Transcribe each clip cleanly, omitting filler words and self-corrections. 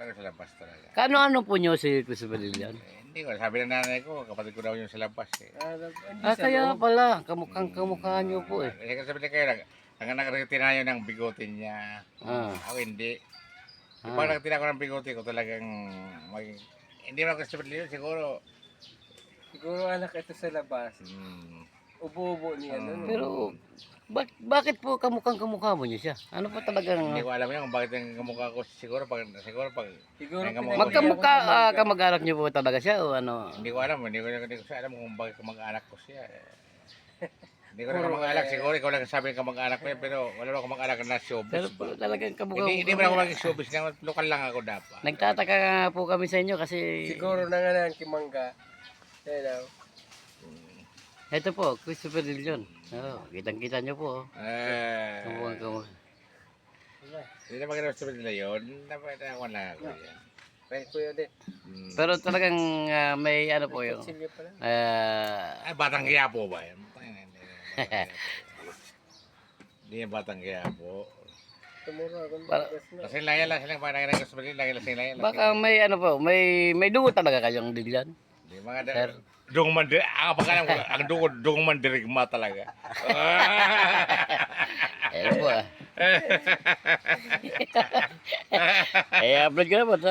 Talaga sa labas talaga. Kano-ano po nyo si Christopher Dilion? Hindi ko, sabi ng nanay ko, kapatid ko daw yung sa labas eh. Kaya pala, kamukhang-kamukha nyo po eh. Kasi sabi niya kayo, hanggang nagtira yun ng bigotin niya. Ako hindi. Pag nagtira ko ng bigotin ko talagang, hindi mo ako Christopher Dilion, siguro. Siguro anak ito sa labas. Ubo-ubo niya. Pero, bakit po kamukhang-kamukha mo nyo siya? Ano pa talagang... Hindi ko alam yan kung bakit yung kamukha ko. Siguro pag Magkamukha, kamag-anak nyo po talaga siya o ano? Hindi ko alam alam kung bakit kamag-anak ko siya. Hindi ko na kamag-anak, siguro ikaw lang sabi ng kamag-anak ko yan, pero wala lang kamag-anak na showbiz. Pero po talagang kamukha. Hindi mo na ako maging showbiz na, lokal lang ako dapat. Nagtataka nga po kami sa inyo kasi... Siguro na nga na kimangga. Hello. Ito po, Christopher Dilion. Kitang-kita nyo po. Kamukha. Hindi na maganda sa nila yun. Dapat ako lang ako yan. Kaya kuya din. Pero talagang may ano po yung... Silvia pala. Ay, Batang Quiapo ba yan? Hindi yan Batang Quiapo. Tumuro ako. Lasing lang yan, lasing lang. Parang naging gusto mo din, lasing lang yan. Baka may ano po, may dugo talaga kayong Dilion. Hindi, mga dungong mandirigma. Ang pagkalam ko, ang dungong mandirigma talaga. Ayun po upload ko na po ito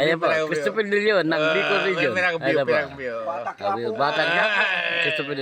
Ayun po, Christopher Dilion ng Bicol Region. Pirang view. Batang Christopher Dilion.